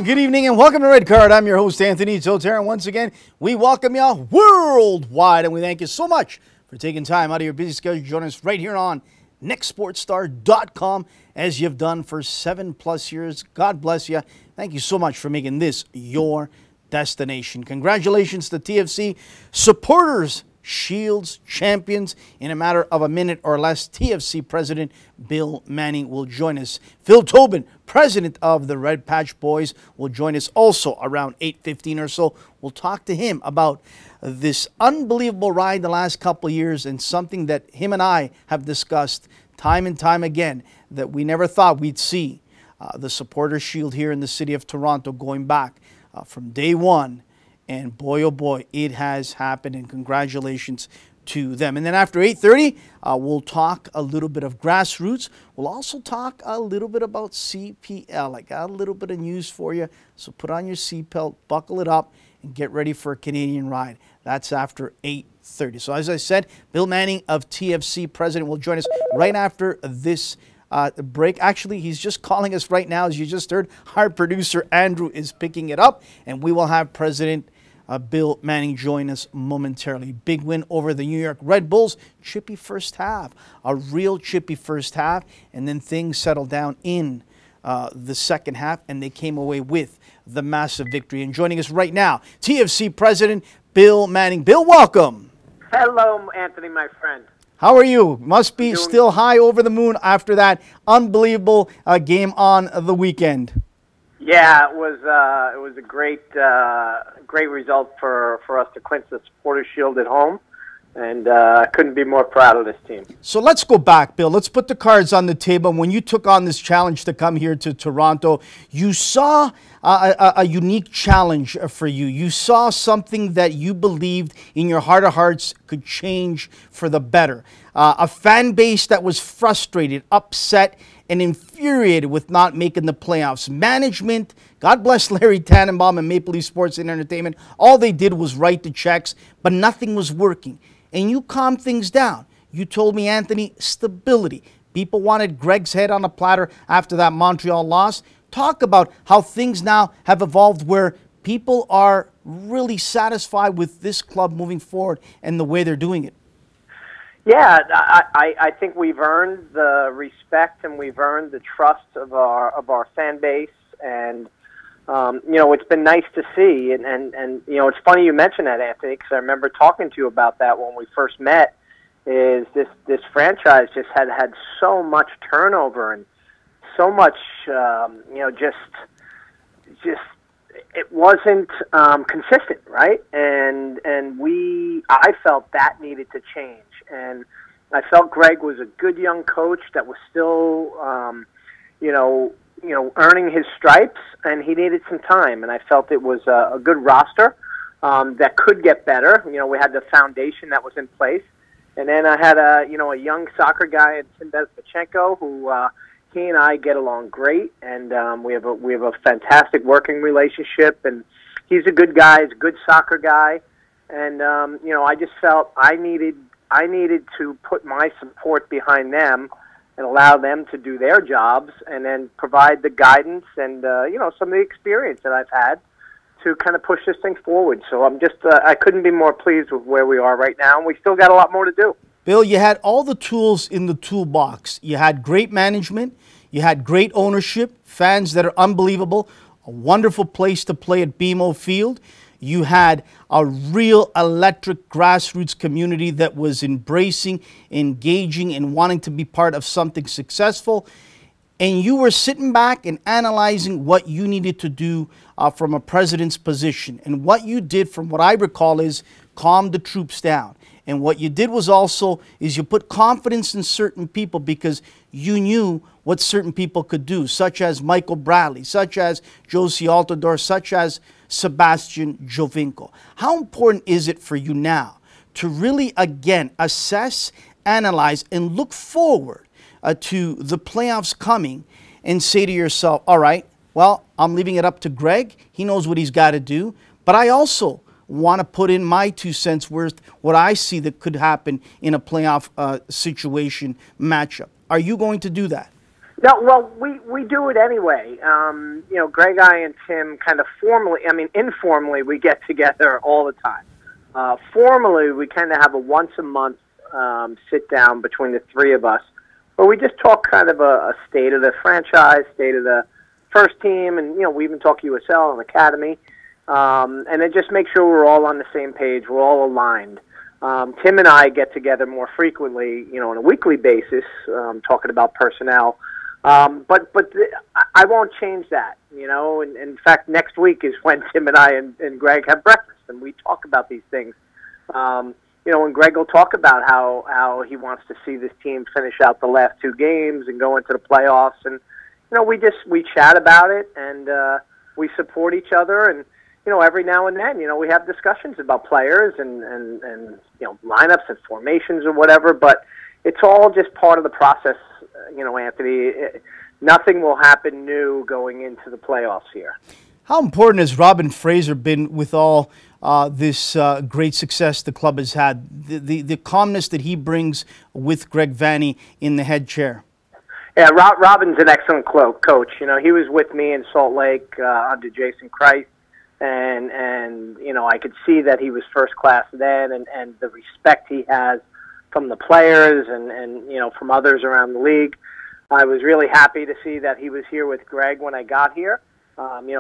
Good evening and welcome to Red Card. I'm your host, Anthony Totera. And once again, we welcome y'all worldwide and we thank you so much for taking time out of your busy schedule to join us right here on nextsportstar.com as you've done for 7+ years. God bless you. Thank you so much for making this your destination. Congratulations to TFC Supporters Shields champions. In a matter of a minute or less, TFC President Bill Manning will join us. Phil Tobin, President of the Red Patch Boys, will join us also around 8:15 or so. We'll talk to him about this unbelievable ride the last couple of years and something that him and I have discussed time and time again that we never thought we'd see. The Supporters Shield here in the city of Toronto going back from day one. And boy, oh boy, it has happened, and congratulations to them. And then after 8:30, we'll talk a little bit of grassroots. We'll also talk a little bit about CPL. I got a little bit of news for you, so put on your seatbelt, buckle it up, and get ready for a Canadian ride. That's after 8:30. So as I said, Bill Manning of TFC President will join us right after this break. Actually, he's just calling us right now. As you just heard, our producer Andrew is picking it up, and we will have President Bill Manning join us momentarily. Big win over the New York Red Bulls. Chippy first half, a real chippy first half, and then things settled down in the second half, and they came away with the massive victory. And joining us right now, TFC President Bill Manning. Bill, welcome. Hello, Anthony, my friend. How are you? Must be still high over the moon after that unbelievable game on the weekend. Yeah, it was a great result for us to clinch the Supporters Shield at home, and I couldn't be more proud of this team. So let's go back, Bill. Let's put the cards on the table. When you took on this challenge to come here to Toronto, you saw a unique challenge for you. You saw something that you believed in your heart of hearts could change for the better. A fan base that was frustrated, upset, and infuriated with not making the playoffs. Management, God bless Larry Tannenbaum and Maple Leaf Sports and Entertainment, all they did was write the checks, but nothing was working. And you calmed things down. You told me, Anthony, stability. People wanted Greg's head on a platter after that Montreal loss. Talk about how things now have evolved where people are really satisfied with this club moving forward and the way they're doing it. Yeah, I think we've earned the respect and we've earned the trust of our fan base, and you know, it's been nice to see. And you know, it's funny you mentioned that, Anthony, because I remember talking to you about that when we first met. Is this franchise just had so much turnover and so much you know, just it wasn't consistent, right? And I felt that needed to change. And I felt Greg was a good young coach that was still, you know, earning his stripes, and he needed some time. And I felt it was a good roster that could get better. You know, we had the foundation that was in place, and then I had a young soccer guy, Tim Bezpachenko, who he and I get along great, and we have a fantastic working relationship. And he's a good guy, he's a good soccer guy, and you know, I just felt I needed to put my support behind them and allow them to do their jobs, and then provide the guidance and you know, some of the experience that I've had to kind of push this thing forward. So I'm just I couldn't be more pleased with where we are right now, and we still got a lot more to do. Bill, you had all the tools in the toolbox. You had great management, you had great ownership, fans that are unbelievable, a wonderful place to play at BMO Field. You had a real electric grassroots community that was embracing, engaging, and wanting to be part of something successful. And you were sitting back and analyzing what you needed to do from a president's position. And what you did, from what I recall, is calm the troops down. And what you did was also is you put confidence in certain people because you knew what certain people could do, such as Michael Bradley, such as Josie Altador, such as Sebastian Jovinko. How important is it for you now to really, again, assess, analyze, and look forward to the playoffs coming and say to yourself, all right, well, I'm leaving it up to Greg. He knows what he's got to do. But I also want to put in my 2 cents worth what I see that could happen in a playoff situation matchup. Are you going to do that? No, well, we do it anyway. Greg, I, and Tim kind of informally, we get together all the time. Formally, we kind of have a once-a-month sit down between the three of us, where we just talk kind of a state of the franchise, state of the first team, and we even talk USL and academy, and then just make sure we're all on the same page, we're all aligned. Tim and I get together more frequently, on a weekly basis, talking about personnel. But I won't change that, And in fact, next week is when Tim and I and Greg have breakfast, and we talk about these things. And Greg will talk about how he wants to see this team finish out the last two games and go into the playoffs, and we chat about it, and we support each other, and every now and then we have discussions about players and lineups and formations or whatever, but it's all just part of the process. Anthony, nothing will happen new going into the playoffs here. How important has Robin Fraser been with all this great success the club has had? The calmness that he brings with Greg Vanney in the head chair. Yeah, Robin's an excellent coach. He was with me in Salt Lake under Jason Christ, and I could see that he was first class then, and the respect he has from the players and from others around the league. I was really happy to see that he was here with Greg when I got here.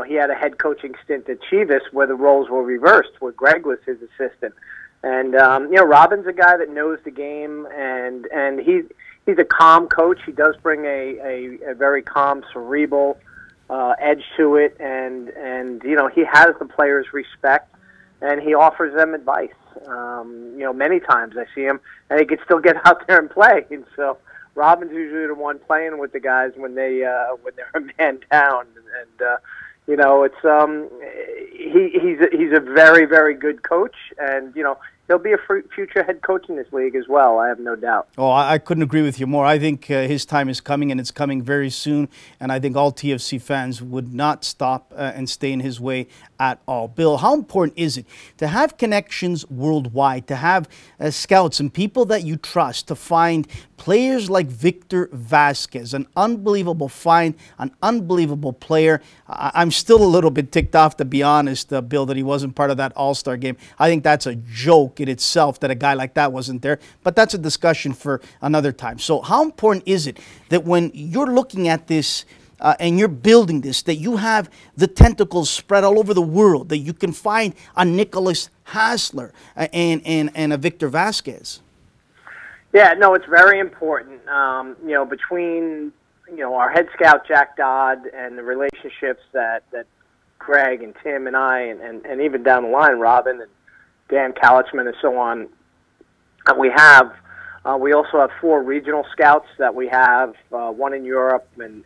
He had a head coaching stint at Chivas where the roles were reversed, where Greg was his assistant. And Robin's a guy that knows the game, and he's a calm coach. He does bring a very calm, cerebral edge to it, and he has the players' respect, and he offers them advice. Many times I see him, and he can still get out there and play. And so Robin's usually the one playing with the guys when they're a man down, and he's a very, very good coach, and he'll be a future head coach in this league as well. I have no doubt. Oh, I couldn't agree with you more. I think his time is coming, and it's coming very soon. And I think all TFC fans would not stop and stay in his way at all. Bill, how important is it to have connections worldwide, to have scouts and people that you trust, to find players like Victor Vasquez, an unbelievable find, an unbelievable player? I'm still a little bit ticked off, to be honest, Bill, that he wasn't part of that All-Star game. I think that's a joke in itself that a guy like that wasn't there, but that's a discussion for another time. So how important is it that when you're looking at this and you're building this, that you have the tentacles spread all over the world, that you can find a Nicholas Hassler and a Victor Vasquez? Yeah, no, it's very important. Between our head scout Jack Dodd and the relationships that Greg and Tim and I and even down the line Robin and Dan Kalichman and so on that we have. We also have 4 regional scouts that we have, one in Europe and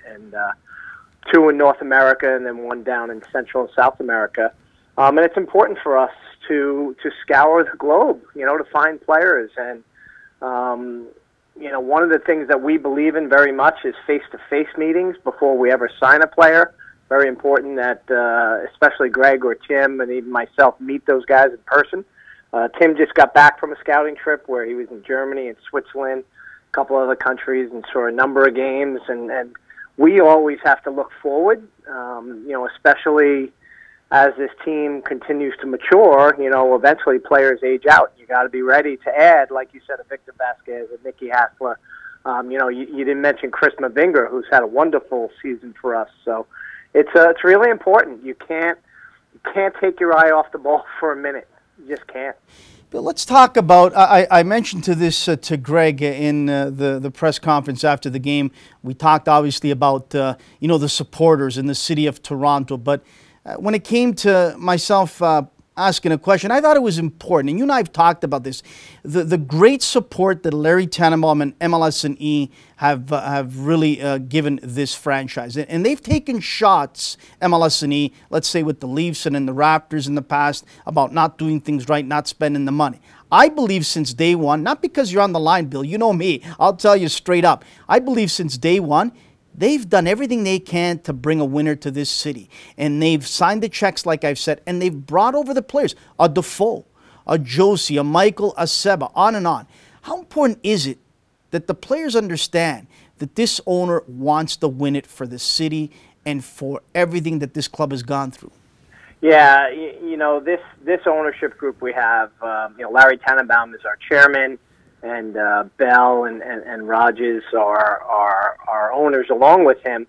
2 in North America, and then 1 down in Central and South America. And it's important for us to scour the globe, to find players. And one of the things that we believe in very much is face-to-face meetings before we ever sign a player. Very important that especially Greg or Tim and even myself meet those guys in person. Tim just got back from a scouting trip where he was in Germany and Switzerland, a couple other countries, and saw a number of games. And we always have to look forward, especially as this team continues to mature. Eventually players age out. You got to be ready to add, like you said, a Victor Vasquez, a Nicky Hassler. You didn't mention Chris Mavinga, who's had a wonderful season for us. So it's really important. You can't take your eye off the ball for a minute. You just can't. But let's talk about, I mentioned to Greg in the press conference after the game. We talked obviously about, the supporters in the city of Toronto. But when it came to myself asking a question, I thought it was important. And you and I have talked about this. The great support that Larry Tannenbaum and MLS&E have really given this franchise. And they've taken shots, MLS&E, let's say with the Leafs and in the Raptors in the past, about not doing things right, not spending the money. I believe since day one, not because you're on the line, Bill, you know me, I'll tell you straight up, I believe since day one, they've done everything they can to bring a winner to this city. And they've signed the checks, like I've said, and they've brought over the players. A Defoe, a Josie, a Michael, a Seba, on and on. How important is it that the players understand that this owner wants to win it for the city and for everything that this club has gone through? Yeah, you know, this ownership group we have, you know, Larry Tannenbaum is our chairman, and Bell and Rogers are our owners along with him.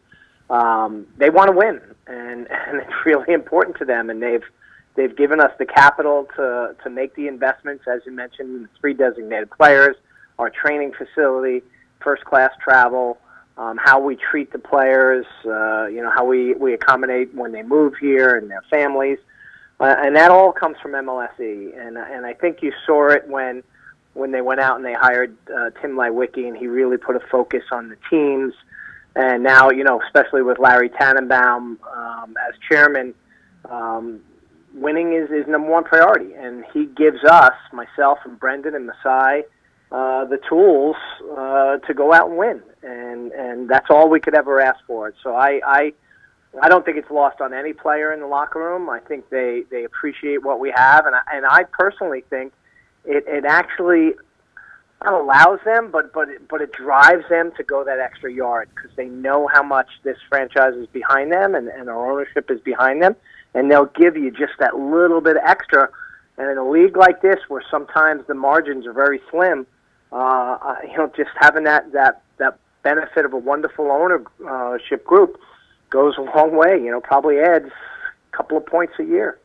They want to win, and it's really important to them, and they've given us the capital to make the investments, as you mentioned, the 3 designated players, our training facility, first-class travel, how we treat the players, you know, how we accommodate when they move here and their families, and that all comes from MLSE. And I think you saw it when they went out and they hired Tim Lewicki, and he really put a focus on the teams. And now, you know, especially with Larry Tannenbaum as chairman, winning is #1 priority, and he gives us, myself and Brendan and Masai, the tools to go out and win, and that's all we could ever ask for. So I don't think it's lost on any player in the locker room. I think they appreciate what we have, and I personally think it actually not allows them, but it drives them to go that extra yard, because they know how much this franchise is behind them, and our ownership is behind them, and they'll give you just that little bit extra. And in a league like this, where sometimes the margins are very slim, you know, just having that benefit of a wonderful ownership group goes a long way. You know, probably adds a couple of points a year.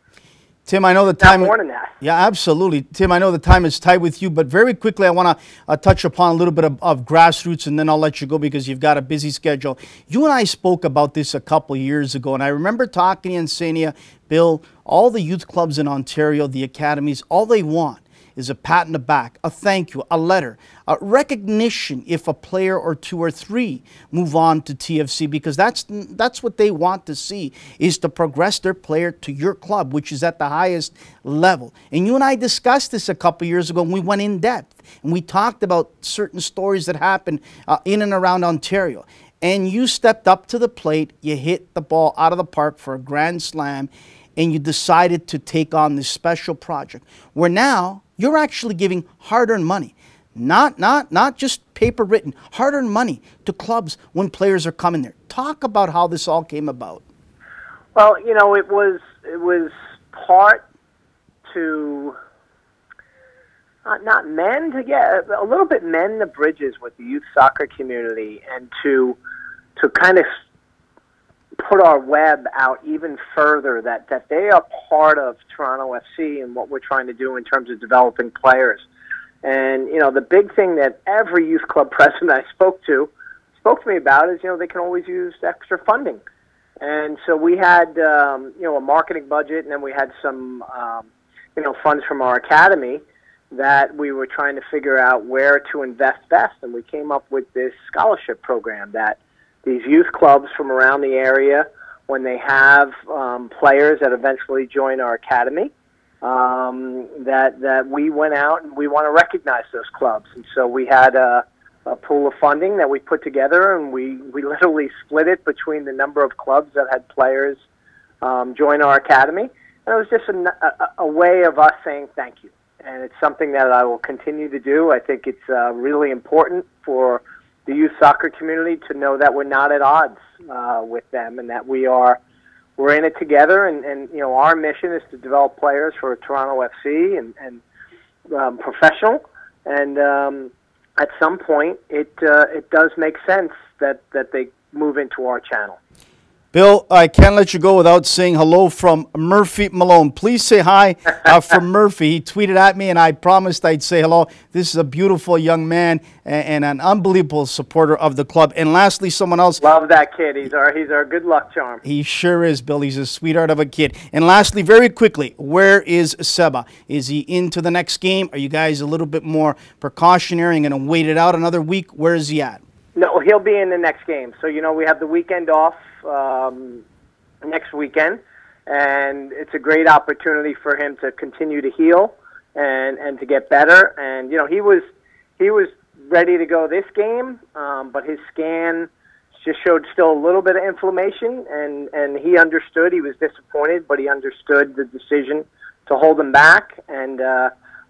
Tim, I know the time. Not more than that. Yeah, absolutely. Tim, I know the time is tight with you, but very quickly I want to touch upon a little bit of grassroots, and then I'll let you go because you've got a busy schedule. You and I spoke about this a couple of years ago, and I remember talking to you and saying to you, Bill, all the youth clubs in Ontario, the academies, all they want is a pat on the back, a thank you, a letter, a recognition if a player or 2 or 3 move on to TFC, because that's what they want to see, is to progress their player to your club, which is at the highest level. And you and I discussed this a couple years ago, and we went in depth, and we talked about certain stories that happened in and around Ontario. And you stepped up to the plate, you hit the ball out of the park for a grand slam, and you decided to take on this special project where now you're actually giving hard-earned money, not just paper written, hard-earned money to clubs when players are coming there. Talk about how this all came about. Well, you know, it was part to not mend, a little bit mend the bridges with the youth soccer community, and to kind of put our web out even further, that they are part of Toronto FC and what we're trying to do in terms of developing players. And, you know, the big thing that every youth club president I spoke to me about is, you know, they can always use extra funding. And so we had, you know, a marketing budget, and then we had some, you know, funds from our academy that we were trying to figure out where to invest best. And we came up with this scholarship program that these youth clubs from around the area, when they have players that eventually join our academy, that we went out and we want to recognize those clubs. And so we had a pool of funding that we put together, and we literally split it between the number of clubs that had players join our academy. And it was just a way of us saying thank you. And it's something that I will continue to do. I think it's really important for the youth soccer community to know that we're not at odds with them, and that we're in it together. And you know, our mission is to develop players for Toronto FC and professional. And at some point, it does make sense that they move into our channel. Bill, I can't let you go without saying hello from Murphy Malone. Please say hi from Murphy. He tweeted at me, and I promised I'd say hello. This is a beautiful young man and an unbelievable supporter of the club. And lastly, someone else. Love that kid. He's our good luck charm. He sure is, Bill. He's a sweetheart of a kid. And lastly, very quickly, where is Seba? Is he into the next game? Are you guys a little bit more precautionary and going to wait it out another week? Where is he at? No, he'll be in the next game. So, you know, we have the weekend off next weekend, and it's a great opportunity for him to continue to heal and to get better. And, you know, he was ready to go this game, but his scan just showed still a little bit of inflammation, and he understood. He was disappointed, but he understood the decision to hold him back. And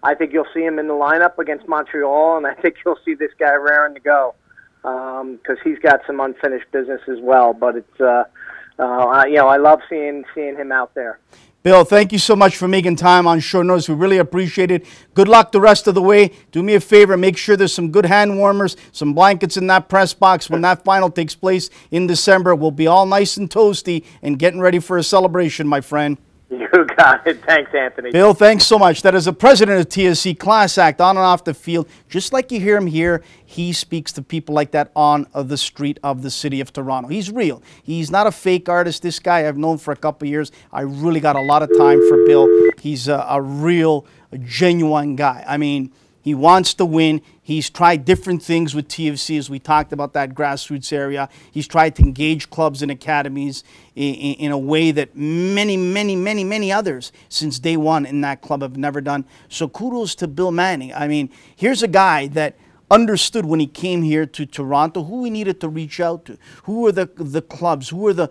I think you'll see him in the lineup against Montreal, and I think you'll see this guy raring to go because he's got some unfinished business as well. But it's I love seeing him out there. Bill, thank you so much for making time on short notice. We really appreciate it. Good luck the rest of the way. Do me a favor, make sure there's some good hand warmers, some blankets in that press box when that final takes place in December. We'll be all nice and toasty and getting ready for a celebration, my friend. You got it. Thanks, Anthony. Bill, thanks so much. That is the president of TSC, class act, on and off the field. Just like you hear him here, he speaks to people like that on the street of the city of Toronto. He's real. He's not a fake artist. This guy I've known for a couple of years. I really got a lot of time for Bill. He's a real, genuine guy. I mean, he wants to win. He's tried different things with TFC, as we talked about that grassroots area. He's tried to engage clubs and academies in a way that many others since day one in that club have never done. So kudos to Bill Manning. I mean, here's a guy that understood when he came here to Toronto who he needed to reach out to, who are the clubs, who are the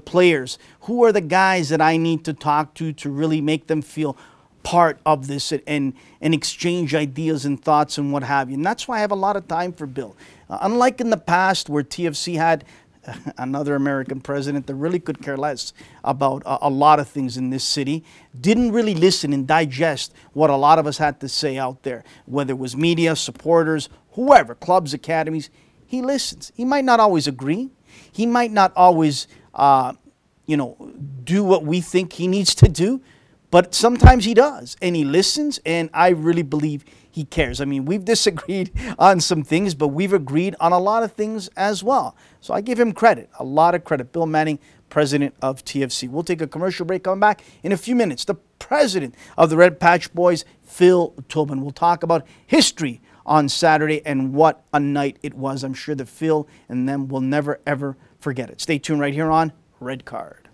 players, who are the guys that I need to talk to really make them feel part of this and exchange ideas and thoughts and what have you. And that's why I have a lot of time for Bill. Unlike in the past where TFC had another American president that really could care less about a lot of things in this city, didn't really listen and digest what a lot of us had to say out there, whether it was media, supporters, whoever, clubs, academies. He listens. He might not always agree. He might not always, do what we think he needs to do, but sometimes he does, and he listens, and I really believe he cares. I mean, we've disagreed on some things, but we've agreed on a lot of things as well. So I give him credit, a lot of credit. Bill Manning, president of TFC. We'll take a commercial break, come back in a few minutes. The president of the Red Patch Boys, Phil Tobin. We'll talk about history on Saturday and what a night it was. I'm sure that Phil and them will never, ever forget it. Stay tuned right here on Red Card.